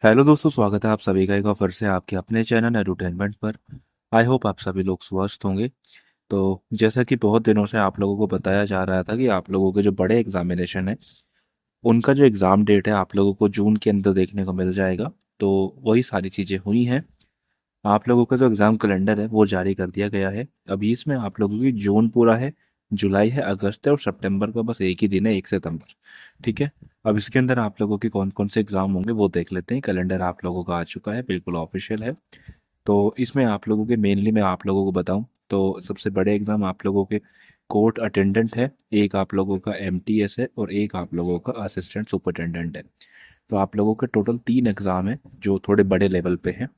Hello दोस्तों, स्वागत है आप सभी का एक बार फिर से आपके अपने चैनल एडुटेनमेंट पर। आई होप आप सभी लोग स्वस्थ होंगे। तो जैसा कि बहुत दिनों से आप लोगों को बताया जा रहा था कि आप लोगों के जो बड़े एग्जामिनेशन है उनका जो एग्ज़ाम डेट है आप लोगों को जून के अंदर देखने को मिल जाएगा। तो वही सारी चीज़ें हुई हैं। आप लोगों का जो एग्ज़ाम कैलेंडर है वो जारी कर दिया गया है। अभी इसमें आप लोगों की जून पूरा है, जुलाई है, अगस्त है और सितंबर का बस एक ही दिन है, 1 सितंबर। ठीक है। अब इसके अंदर आप लोगों के कौन कौन से एग्ज़ाम होंगे वो देख लेते हैं। कैलेंडर आप लोगों का आ चुका है, बिल्कुल ऑफिशियल है। तो इसमें आप लोगों के मेनली मैं आप लोगों को बताऊं तो सबसे बड़े एग्ज़ाम आप लोगों के कोर्ट अटेंडेंट है, एक आप लोगों का एमटीएस है और एक आप लोगों का असिस्टेंट सुपरिटेंडेंट है। तो आप लोगों के टोटल 3 एग्ज़ाम हैं जो थोड़े बड़े लेवल पे हैं।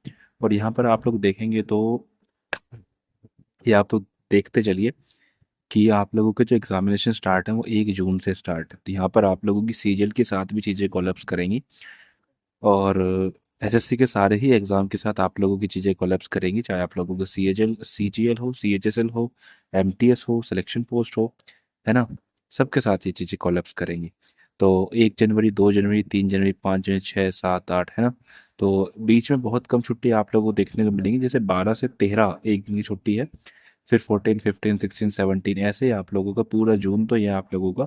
और यहाँ पर आप लोग देखेंगे तो ये आप तो देखते चलिए कि आप लोगों के जो एग्जामिनेशन स्टार्ट है वो 1 जून से स्टार्ट है। तो यहाँ पर आप लोगों की सीजीएल के साथ भी चीज़ें कोलैप्स करेंगी और एसएससी के सारे ही एग्ज़ाम के साथ आप लोगों की चीज़ें कोलैप्स करेंगी, चाहे आप लोगों को सीएचएल सीजीएल हो, सीएचएसएल हो, एमटीएस हो, सिलेक्शन पोस्ट हो, है ना। सबके साथ ये चीज़ें कोलैप्स करेंगी। तो 1 जनवरी, 2 जनवरी, 3 जनवरी, 5 जनवरी, 6, 7, 8, है ना। तो बीच में बहुत कम छुट्टी आप लोगों को देखने को मिलेंगी, जैसे 12 से 13 एक दिन की छुट्टी है। फिर 14, 15, 16, 17 ऐसे ही आप लोगों का पूरा जून तो ये आप लोगों का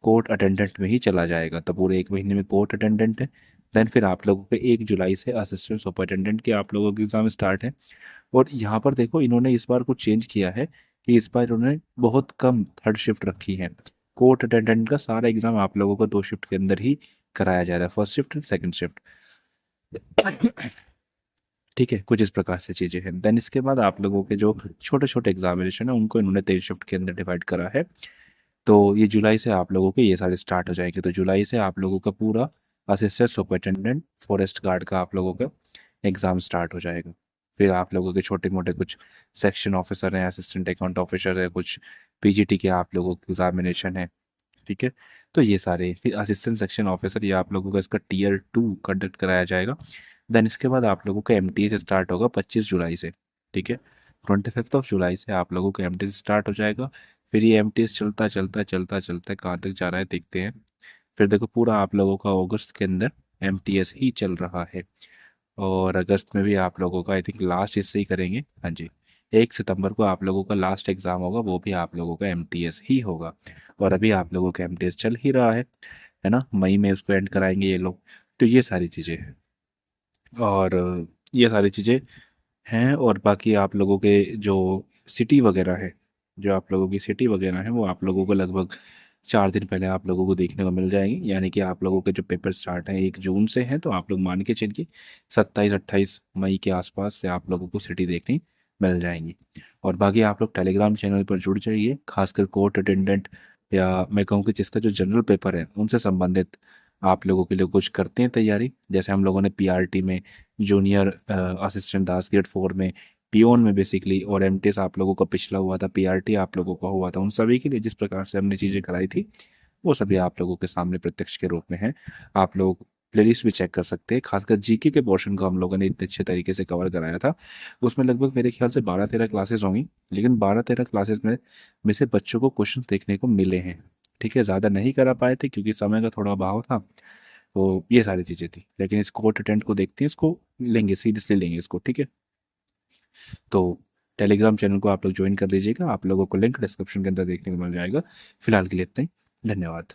कोर्ट अटेंडेंट में ही चला जाएगा। तो पूरे एक महीने में कोर्ट अटेंडेंट है। देन फिर आप लोगों के 1 जुलाई से असिस्टेंट सुपरिटेंडेंट के आप लोगों के एग्ज़ाम स्टार्ट है। और यहाँ पर देखो इन्होंने इस बार कुछ चेंज किया है कि इस बार इन्होंने बहुत कम थर्ड शिफ्ट रखी है। कोर्ट अटेंडेंट का सारा एग्ज़ाम आप लोगों को 2 शिफ्ट के अंदर ही कराया जा रहा है, first shift and second shift. ठीक है, कुछ इस प्रकार से चीज़ें हैं। देन इसके बाद आप लोगों के जो छोटे छोटे एग्जामिनेशन है उनको इन्होंने 3 शिफ्ट के अंदर डिवाइड करा है। तो ये जुलाई से आप लोगों के ये सारे स्टार्ट हो जाएंगे। तो जुलाई से आप लोगों का पूरा असिस्टेंट सुपरिटेंडेंट फॉरेस्ट गार्ड का आप लोगों का एग्ज़ाम स्टार्ट हो जाएगा। फिर आप लोगों के छोटे मोटे कुछ सेक्शन ऑफिसर हैं, असिस्टेंट अकाउंट ऑफिसर है, कुछ पीजीटी के आप लोगों के एग्जामिनेशन है। ठीक है। तो ये सारे फिर असिस्टेंट सेक्शन ऑफिसर ये आप लोगों का इसका टीयर 2 कंडक्ट कराया जाएगा। देन इसके बाद आप लोगों का एमटीएस स्टार्ट होगा 25 जुलाई से। ठीक है। 25 जुलाई से आप लोगों का एमटीएस स्टार्ट हो जाएगा। फिर ये एमटीएस चलता चलता चलता चलता कहाँ तक जा रहा है देखते हैं। फिर देखो पूरा आप लोगों का अगस्त के अंदर एमटीएस ही चल रहा है। और अगस्त में भी आप लोगों का आई थिंक लास्ट इससे ही करेंगे, हाँ जी। 1 सितंबर को आप लोगों का लास्ट एग्ज़ाम होगा, वो भी आप लोगों का एमटीएस ही होगा। और अभी आप लोगों का एमटीएस चल ही रहा है ना। मई में उसको एंड कराएंगे ये लोग। तो ये सारी चीज़ें हैं। और ये सारी चीज़ें हैं। और बाकी आप लोगों के जो सिटी वगैरह है, जो आप लोगों की सिटी वगैरह है वो आप लोगों को लगभग 4 दिन पहले आप लोगों को देखने को मिल जाएंगी। यानी कि आप लोगों के जो पेपर स्टार्ट हैं 1 जून से हैं, तो आप लोग मान के चलिए 27-28 मई के आसपास से आप लोगों को सिटी देखनी मिल जाएंगी। और बाकी आप लोग टेलीग्राम चैनल पर जुड़ जाइए, खासकर कोर्ट अटेंडेंट या मैं कहूँ कि जिसका जो जनरल पेपर है उनसे संबंधित आप लोगों के लिए कुछ करते हैं तैयारी। जैसे हम लोगों ने पीआरटी में, जूनियर असिस्टेंट दास ग्रेड 4 में, पियोन में बेसिकली, और एमटीएस आप लोगों का पिछला हुआ था, पीआरटी आप लोगों का हुआ था, उन सभी के लिए जिस प्रकार से हमने चीज़ें कराई थी वो सभी आप लोगों के सामने प्रत्यक्ष के रूप में है। आप लोग प्लेलिस्ट भी चेक कर सकते हैं। खासकर जीके के पोर्शन को हम लोगों ने इतने अच्छे तरीके से कवर कराया था। उसमें लगभग मेरे ख्याल से 12-13 क्लासेस होंगी, लेकिन 12-13 क्लासेस में से बच्चों को क्वेश्चन देखने को मिले हैं। ठीक है, ज़्यादा नहीं करा पाए थे क्योंकि समय का थोड़ा अभाव था। तो ये सारी चीज़ें थी, लेकिन इस कोर्ट अटेंड को देखते हैं, इसको लेंगे, सीरियसली लेंगे इसको। ठीक है। तो टेलीग्राम चैनल को आप लोग ज्वाइन कर लीजिएगा, आप लोगों को लिंक डिस्क्रिप्शन के अंदर देखने को मिल जाएगा। फिलहाल के लिए इतना ही। धन्यवाद।